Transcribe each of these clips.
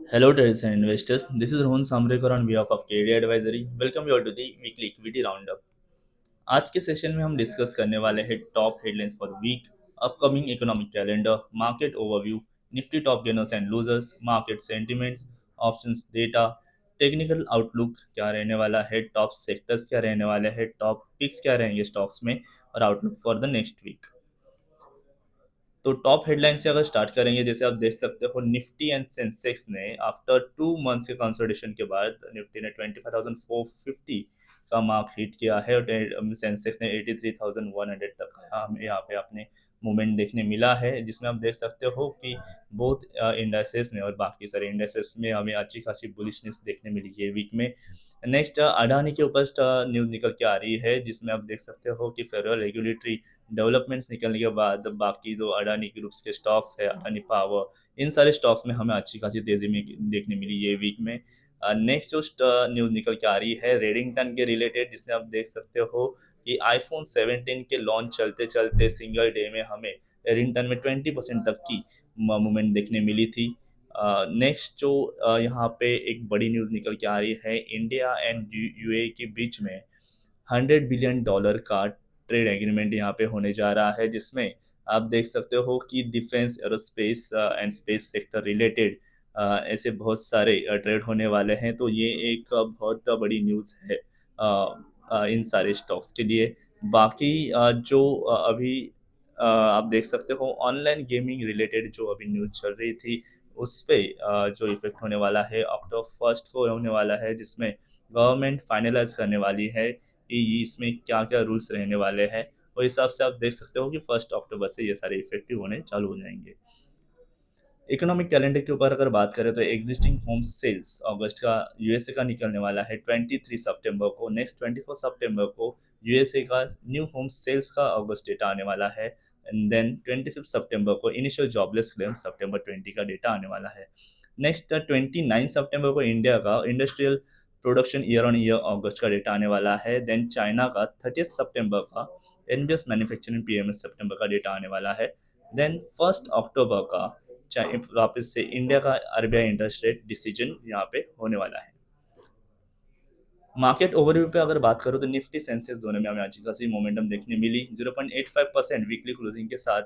Hello traders and investors. This is Rohan Samrekar on behalf of KD Advisory. Welcome you all to the weekly equity roundup. आज के session में हम discuss करने वाले हैं top headlines for week, upcoming economic calendar, market overview, Nifty top gainers and losers, market sentiments, options data, technical outlook क्या रहने वाला है, टॉप सेक्टर्स क्या रहने वाले हैं, टॉप पिक्स क्या रहेंगे स्टॉक्स में और outlook for the next week. तो टॉप हेडलाइन से अगर स्टार्ट करेंगे, जैसे आप देख सकते हो निफ्टी एंड सेंसेक्स ने आफ्टर 2 मंथ्स के कंसोलिडेशन के बाद निफ्टी ने 25,450 का मार्क हिट किया है और सेंसेक्स ने 83,100 तक का हमें यहाँ पे अपने मूवमेंट देखने मिला है, जिसमें आप देख सकते हो कि बहुत इंडाइसेस में और बाकी सारे इंडाइसेस में हमें अच्छी खासी बुलिशनेस देखने मिली है वीक में। नेक्स्ट अडानी के ऊपर न्यूज़ निकल के आ रही है, जिसमें आप देख सकते हो कि फेडरल रेगुलेटरी डेवलपमेंट्स निकलने के बाद बाकी जो अडानी ग्रुप्स के स्टॉक्स है, अडानी पावर, इन सारे स्टॉक्स में हमें अच्छी खासी तेजी में देखने मिली ये वीक में। नेक्स्ट जो न्यूज़ निकल के आ रही है रेडिंगटन के रिलेटेड, जिसमें आप देख सकते हो कि आईफोन 17 के लॉन्च चलते चलते सिंगल डे में हमें रेडिंगटन में 20% तक की मूवमेंट देखने मिली थी। नेक्स्ट जो यहाँ पे एक बड़ी न्यूज़ निकल के आ रही है, इंडिया एंड यूए के बीच में $100 बिलियन का ट्रेड एग्रीमेंट यहाँ पे होने जा रहा है, जिसमें आप देख सकते हो कि defence, aerospace and space sector related ऐसे बहुत सारे ट्रेड होने वाले हैं। तो ये एक बहुत बड़ी न्यूज़ है इन सारे स्टॉक्स के लिए। बाकी जो अभी आप देख सकते हो ऑनलाइन गेमिंग रिलेटेड जो अभी न्यूज़ चल रही थी, उस पे जो इफेक्ट होने वाला है अक्टूबर 1 को होने वाला है, जिसमें गवर्नमेंट फाइनलाइज करने वाली है कि इसमें क्या क्या रूल्स रहने वाले हैं। और हिसाब से आप देख सकते हो कि 1 अक्टूबर से ये सारे इफेक्टिव होने चालू हो जाएंगे। इकोनॉमिक कैलेंडर के ऊपर अगर बात करें तो एग्जिस्टिंग होम सेल्स अगस्त का यूएसए का निकलने वाला है 23 सितंबर को। नेक्स्ट 24 सितंबर को यूएसए का न्यू होम सेल्स का अगस्त डेटा आने वाला है। एंड देन 25 सितंबर को इनिशियल जॉबलेस क्लेम September 20 का डेटा आने वाला है। नेक्स्ट 29 सितंबर को इंडिया का industrial production year on year अगस्त का डेटा आने वाला है। देन चाइना का 30 सितंबर का एनबीएस मैन्युफैक्चरिंग पीएमएस सितंबर का डेटा आने वाला है। देन 1 अक्टूबर का वापस से इंडिया का आरबीआई इंटरेस्ट रेट डिसीजन यहाँ पे होने वाला है। मार्केट ओवरव्यू पे अगर बात करो तो निफ्टी सेंसेक्स दोनों में हमें अच्छी खासी मोमेंटम देखने मिली। 0.85% वीकली क्लोजिंग के साथ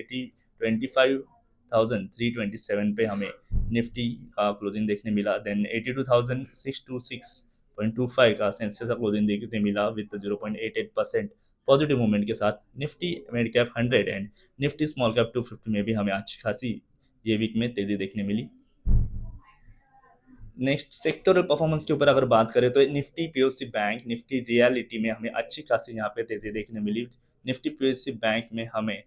25,327 पे हमें निफ्टी का क्लोजिंग देखने मिला। देन 82,626.25 का सेंसेक्स का क्लोजिंग देखने मिला विद 0.88% पॉजिटिव मूवमेंट के साथ। Nifty mid cap 100 and Nifty small cap 250 में भी हमें अच्छी खासी ये वीक में तेजी देखने मिली। नेक्स्ट सेक्टोरल परफॉर्मेंस के ऊपर अगर बात करें तो Nifty POC bank, Nifty reality में हमें अच्छी खासी यहाँ पे तेजी देखने मिली। निफ्टी पीओसी बैंक में हमें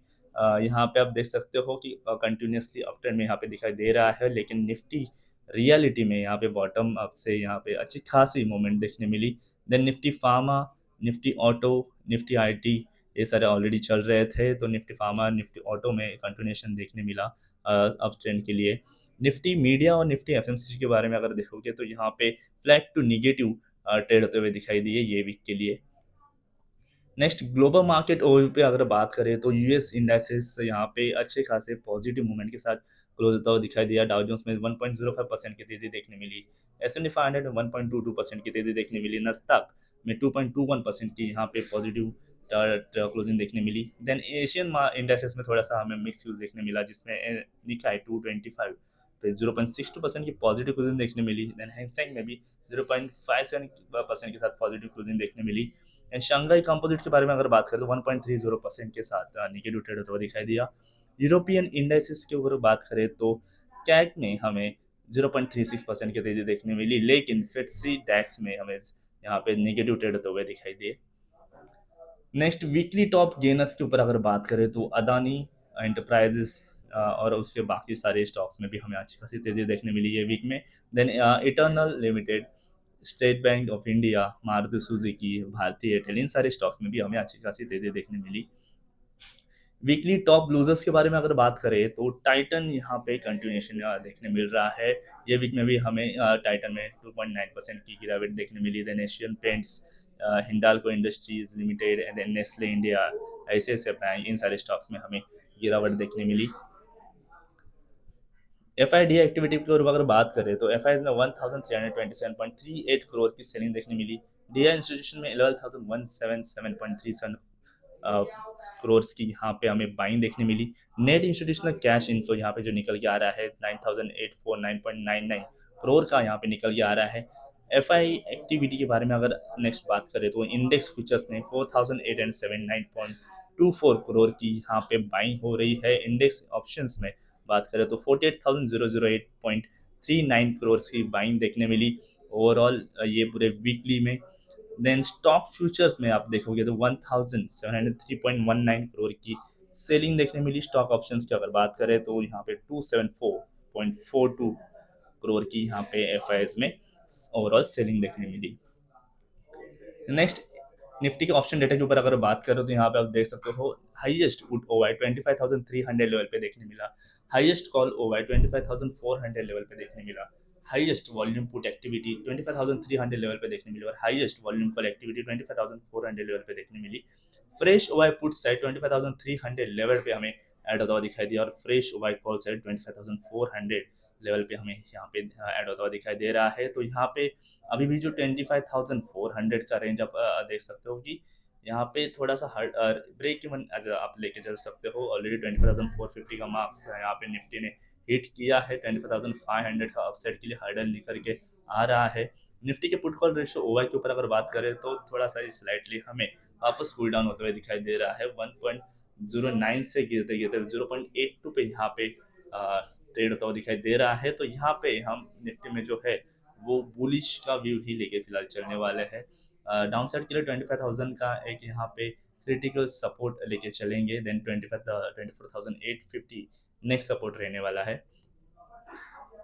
यहाँ पे आप देख सकते हो कि कंटिन्यूसली अप ट्रेंड में यहाँ पे दिखाई दे रहा है, लेकिन निफ्टी रियलिटी में यहाँ पे बॉटम अप से यहाँ पे अच्छी खासी मूवमेंट देखने मिली। Then Nifty pharma, Nifty auto, Nifty IT, ये सारे ऑलरेडी चल रहे थे, तो निफ्टी फार्मा, निफ्टी ऑटो में कंटिन्यूशन देखने मिला अप ट्रेंड के लिए। निफ्टी मीडिया और निफ्टी एफएमसीजी के बारे में अगर देखोगे तो यहाँ पे फ्लैट टू निगेटिव ट्रेड होते हुए दिखाई दिए ये वीक के लिए। नेक्स्ट ग्लोबल मार्केट ओवरव्यू पे अगर बात करें तो यूएस इंडाइसेस यहाँ पे अच्छे खासे पॉजिटिव मूवमेंट के साथ क्लोज होता हुआ दिखाई दिया। डाउ जोन्स में 1.05% की तेजी देखने मिली। S&P 500 में 1.22% की तेजी देखने मिली। नस्दक में 2.21% की यहाँ पे पॉजिटिव क्लोजिंग देखने मिली। देन एशियन इंडाइसेस में थोड़ा सा हमें मिक्स यूज देखने मिला, जिसमें निकाय 225 पे 0.62% की पॉजिटिव क्लोजिंग देखने मिली। देन हैंगसेंग में भी 0.57% के साथ पॉजिटिव क्लोजिंग देखने मिली। एंड शंघाई कंपोजिट के बारे में अगर बात करें तो 1.30% के साथ निगेटिव ट्रेड होता हुआ दिखाई दिया। यूरोपियन इंडाइसिस के ऊपर बात करें तो कैक में हमें 0.36% की तेजी देखने मिली, लेकिन फिट्सी डैक्स में हमें यहाँ पे निगेटिव ट्रेड होते हुए दिखाई दिए। नेक्स्ट वीकली टॉप गेनर्स के ऊपर अगर बात करें तो अदानी एंटरप्राइजेस और उसके बाकी सारे स्टॉक्स में भी हमें अच्छी खासी तेजी देखने मिली है वीक में। Then Eternal Limited, State Bank of India, Maruti Suzuki, Bharti Airtel, इन सारे स्टॉक्स में भी हमें अच्छी खासी तेजी देखने मिली। वीकली टॉप लूजर्स के बारे में अगर बात करें तो टाइटन यहाँ पे कंटिन्यूएशन देखने मिल रहा है। ये वीक में भी हमें टाइटन में 2.9% की गिरावट देखने मिली। Then Asian Paints, Hindalco industries limited and then Nestle India, ICICI bank, इन सारे स्टॉक्स में हमें गिरावट देखने मिली। एफ आई डी एक्टिविटी की अगर बात करें तो एफ आई में 1327.38 करोड़ की सेलिंग देखने मिली। डी आई इंस्टीट्यूशन में 11,177.37 करोड़ की यहाँ पे हमें बाइंग देखने मिली। नेट इंस्टीट्यूशनल कैश इनफ्लो यहाँ पे जो निकल के आ रहा है 9,849.99 करोड़ का यहाँ पे निकल के आ रहा है। एफ आई एक्टिविटी के बारे में अगर नेक्स्ट बात करें तो इंडेक्स फ्यूचर्स में 4,879.24 करोड़ की यहाँ पे बाइंग हो रही है। इंडेक्स ऑप्शंस में बात करें तो 48,008.39 करोड़ की बाइंग देखने मिली ओवरऑल ये पूरे वीकली में। देन स्टॉक फ्यूचर्स में आप देखोगे तो 1703.19 करोड़ की सेलिंग देखने मिली। स्टॉक ऑप्शंस की अगर बात करें तो यहाँ पे 274.42 करोड़ की यहाँ पे एफ में ओवरऑल सेलिंग देखने मिली। नेक्स्ट निफ्टी के ऑप्शन डेटा के ऊपर अगर बात करें तो यहाँ पे आप देख सकते हो हाईएस्ट पुट ओवाई 25,300 लेवल पे देखने मिला। हाईएस्ट कॉल ओवाई 25,400 लेवल पे देखने मिला। Highest volume put activity 25,300 level पे देखने मिली और highest volume call activity 25,400 level पे देखने मिली। Fresh OI put side 25,300 level पे हमें ऐड होता हुआ दिखाई दिया और fresh OI call side 25,400 level पे हमें यहाँ पे ऐड होता हुआ दिखाई दे रहा है। तो यहाँ पे अभी भी जो 25,400 का रेंज आप देख सकते हो कि यहाँ पे थोड़ा सा ब्रेक इवन आप लेके चल सकते हो। ऑलरेडी 25,450 का मार्क्स यहाँ पे निफ्टी ने हिट किया है। 25,500 का अपसाइड के लिए हर्डल निकल के आ रहा है। निफ्टी के पुट कॉल रेशियो ओवाई के ऊपर अगर बात करें तो थोड़ा सा स्लाइटली हमें वापस कूल डाउन होते हुए दिखाई दे रहा है। 1.09 से गिरते गिरते 0.82 पे यहाँ पे ट्रेड होता हुआ दिखाई दे रहा है। तो यहाँ पे हम निफ्टी में जो है वो बुलिश का व्यू ही लेके फिलहाल चलने वाले हैं। डाउन साइड के लिए 25,000 का एक यहाँ पे क्रिटिकल सपोर्ट लेके चलेंगे। देन 24,850 नेक्स्ट सपोर्ट रहने वाला है।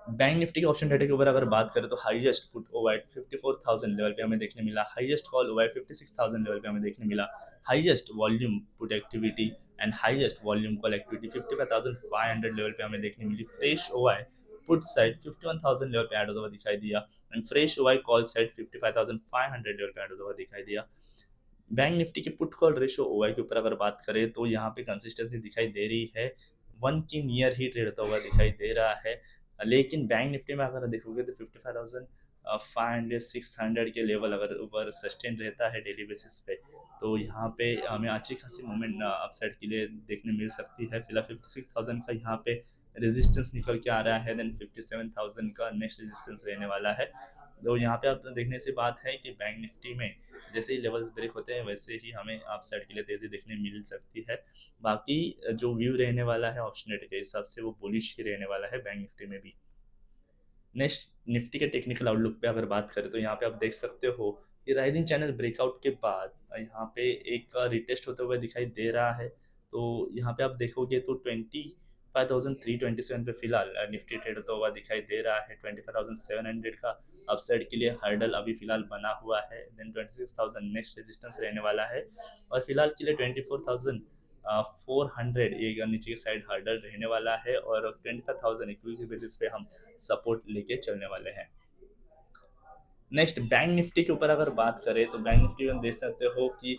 बैंक निफ्टी के ऑप्शन डेटा के ऊपर अगर बात करें तो हाईएस्ट पुट ओवर 54,000 लेवल पे हमें देखने मिला। हाईएस्ट कॉल ओवर 56,000 लेवल पे हमें देखने मिला। Highest volume put activity and highest volume call activity 55,500 level पे हमें देखने मिली। Fresh over put side 51,000 level पे ऐड होता हुआ दिखाई दिया and fresh over call side 55,500 level पे ऐड होता हुआ दिखाई दिया। बैंक निफ्टी के पुट कॉल रेशो ओवाई के ऊपर अगर बात करें तो यहाँ पे कंसिस्टेंसी दिखाई दे रही है। 1 की नियर ही ट्रेड होता हुआ दिखाई दे रहा है। लेकिन बैंक निफ्टी में अगर देखोगे तो 55,500 600 के लेवल अगर ऊपर सस्टेन रहता है डेली बेसिस पे तो यहाँ पे हमें अच्छी खासी मूवमेंट अपसाइड के लिए देखने मिल सकती है। फिलहाल 56,000 का यहाँ पे रेजिस्टेंस निकल के आ रहा है। देन 57,000 का नेक्स्ट रेजिस्टेंस रहने वाला है। तो यहाँ पे आप देखने से बात है कि बैंक निफ्टी में जैसे ही लेवल्स ब्रेक होते हैं वैसे ही हमें अप साइड के लिए तेज़ी देखने मिल सकती है। बाकी जो व्यू रहने वाला है ऑप्शन रेट के हिसाब से वो बुलिश ही रहने वाला है बैंक निफ्टी में भी। नेक्स्ट निफ्टी के टेक्निकल आउटलुक पे अगर बात करें तो यहाँ पे आप देख सकते हो कि राइजिंग चैनल ब्रेकआउट के बाद यहाँ पे एक रिटेस्ट होते हुए दिखाई दे रहा है। तो यहाँ पे आप देखोगे तो 25,327 पे फिलहाल निफ्टी ट्रेड होता हुआ दिखाई दे रहा है। 25,700 का अपसाइड के लिए हर्डल अभी फिलहाल बना हुआ है। देन 26,000 नेक्स्ट रेजिस्टेंस रहने वाला है और फिलहाल के लिए 24,400 ये नीचे की साइड हर्डल रहने वाला है और 25,000 इक्विटी बेसिस पे हम सपोर्ट लेके चलने वाले हैं। नेक्स्ट बैंक निफ्टी के ऊपर अगर बात करें तो बैंक निफ्टी में देख सकते हो कि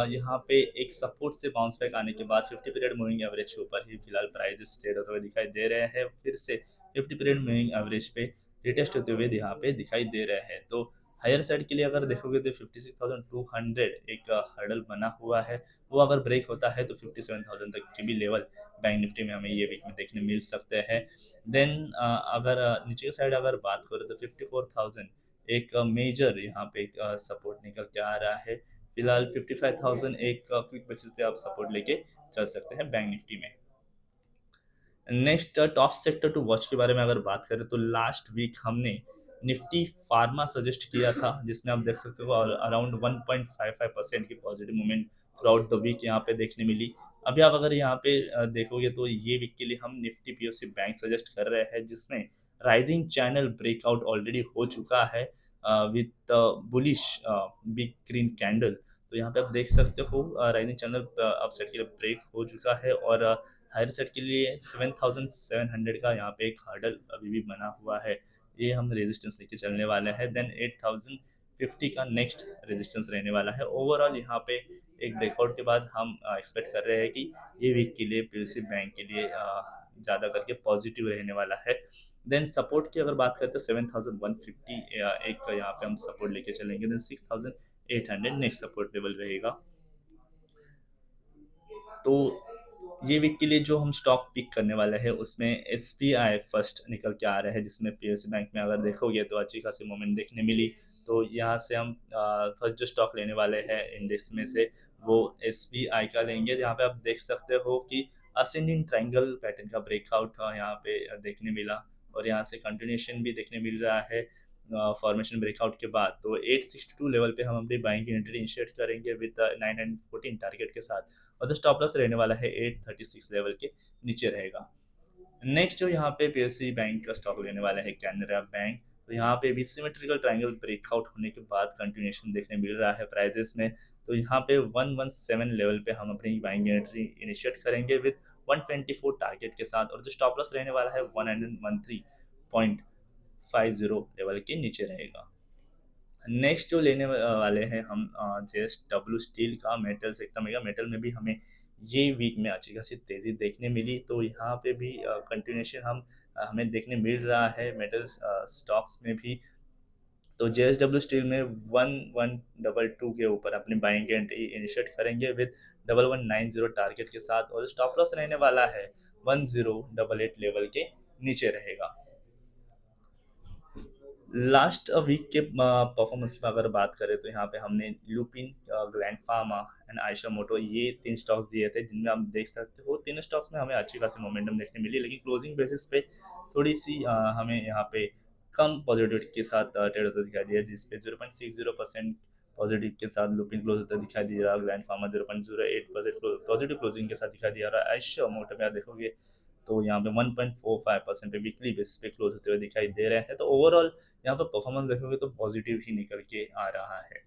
यहाँ पे एक सपोर्ट से बाउंस बैक आने के बाद 50 पीरियड मूविंग एवरेज के ऊपर ही फिलहाल प्राइजेस ट्रेड होते हुए दिखाई दे रहे हैं। फिर से 50 पीरियड मूविंग एवरेज पे रिटेस्ट होते हुए यहाँ पे दिखाई दे रहे हैं। तो हायर साइड के लिए अगर देखोगे तो 56,200 एक हर्डल बना हुआ है। वो अगर ब्रेक होता है तो 57,000 तक के भी लेवल बैंक निफ्टी में हमें ये वीक में देखने मिल सकते हैं। देन अगर नीचे की साइड अगर बात करें तो 54,000 एक मेजर यहाँ पे एक सपोर्ट निकल के आ रहा है। फिलहाल 55,000 एक क्विक बेसिस पे आप सपोर्ट लेके चल सकते हैं बैंक निफ्टी में। Next top sector to watch के बारे में अगर बात करें तो लास्ट वीक हमने निफ्टी फार्मा सजेस्ट किया था जिसमें आप देख सकते हो अराउंड 1.55% की positive movement throughout the week यहाँ पे देखने मिली। अभी आप अगर यहाँ पे देखोगे तो ये वीक के लिए हम निफ्टी पीओसी बैंक सजेस्ट कर रहे हैं जिसमें राइजिंग चैनल ब्रेकआउट ऑलरेडी हो चुका है with bullish big green candle. तो यहाँ पे आप देख सकते हो राइजिंग चैनल अपसाइड के लिए ब्रेक हो चुका है और हायर सेट के लिए 7,700 का यहाँ पे एक हर्डल अभी भी बना हुआ है। ये हम रेजिस्टेंस लेके चलने वाले हैं। देन 8,050 का नेक्स्ट रेजिस्टेंस रहने वाला है। ओवरऑल यहाँ पे एक ब्रेकआउट के बाद हम एक्सपेक्ट कर रहे हैं कि ये वीक के लिए पीओसी बैंक के लिए ज़्यादा करके पॉजिटिव रहने वाला है। देन सपोर्ट की अगर बात करते हैं 7150 एक यहाँ पे हम सपोर्ट लेके चलेंगे। देन 6800 नेक्स्ट सपोर्ट लेवल रहेगा। तो ये वीक के लिए जो हम स्टॉक पिक करने वाले हैं उसमें एसबीआई फर्स्ट निकल के आ रहा है, जिसमें पीओएसबी बैंक में अगर देखोगे तो अच्छी खासी मूवमेंट देखने मिली। तो यहाँ से हम फर्स्ट जो स्टॉक लेने वाले हैं इंडेक्स में से वो एसबीआई का लेंगे। यहाँ पे आप देख सकते हो कि असेंडिंग ट्रायंगल पैटर्न का ब्रेकआउट यहाँ पे देखने मिला, और यहाँ से कंटिन्यूशन भी देखने मिल रहा है फॉर्मेशन ब्रेकआउट के बाद। तो 862 लेवल पे हम अपनी बाइंग एंट्री इनिशिएट करेंगे विद 914 टारगेट के साथ, और जो स्टॉप लॉस रहने वाला है 836 लेवल के नीचे रहेगा। नेक्स्ट जो यहाँ पे पीएससी बैंक का स्टॉक लेने वाला है कैनरा बैंक। तो यहाँ पे भी सिमेट्रिकल ट्रायंगल ब्रेकआउट होने के बाद कंटिन्यूशन देखने मिल रहा है प्राइजेस में। तो यहाँ पे 117 लेवल पे हम अपनी बाइंग एंट्री इनिशिएट करेंगे विद 124 टारगेट के साथ, और जो स्टॉप लॉस रहने वाला है 113.50 लेवल के नीचे रहेगा। नेक्स्ट जो लेने वाले हैं हम जेएसडब्ल्यू स्टील का मेटल सेक्टर में। मेटल में भी हमें ये वीक में अच्छी खासी तेज़ी देखने मिली, तो यहाँ पे भी कंटिन्यूशन हमें देखने मिल रहा है मेटल स्टॉक्स में भी। तो जेएसडब्ल्यू स्टील में 1122 के ऊपर अपनी बाइंग एंट्री इनिशिएट करेंगे विद 1190 टारगेट के साथ, और स्टॉप लॉस रहने वाला है 1088 लेवल के नीचे रहेगा। लास्ट वीक के परफॉर्मेंस की अगर बात करें तो यहाँ पे हमने लुपिन, ग्लैंड फार्मा एंड आयशा मोटो ये 3 स्टॉक्स दिए थे, जिनमें आप देख सकते हो तीनों स्टॉक्स में हमें अच्छी खासी मोमेंटम देखने मिली, लेकिन क्लोजिंग बेसिस पे थोड़ी सी हमें यहाँ पे कम पॉजिटिविटी के साथ ट्रेड होता दिखाई दिया, जिसपे 0.60% पॉजिटिव के साथ लुपिन क्लोज होता दिखाई दे रहा। ग्लैंड फार्मा 0.08% पॉजिटिव क्लोजिंग के साथ दिखाई दिया रहा। आयशा मोटो में आप देखोगे तो यहाँ पे 1.45% पे वीकली बेसिस पे क्लोज होते हुए दिखाई दे रहे हैं। तो ओवरऑल यहाँ पर परफॉर्मेंस देखोगे तो पॉजिटिव ही निकल के आ रहा है।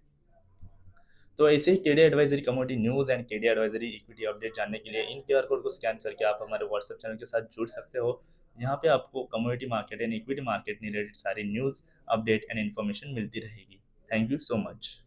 तो ऐसे ही KD advisory commodity news and KD advisory equity update जानने के लिए इन क्यूआर कोड को स्कैन करके आप हमारे व्हाट्सएप चैनल के साथ जुड़ सकते हो। यहाँ पे आपको commodity market and equity market related सारी न्यूज़, अपडेट एंड इन्फॉर्मेशन मिलती रहेगी। Thank you so much.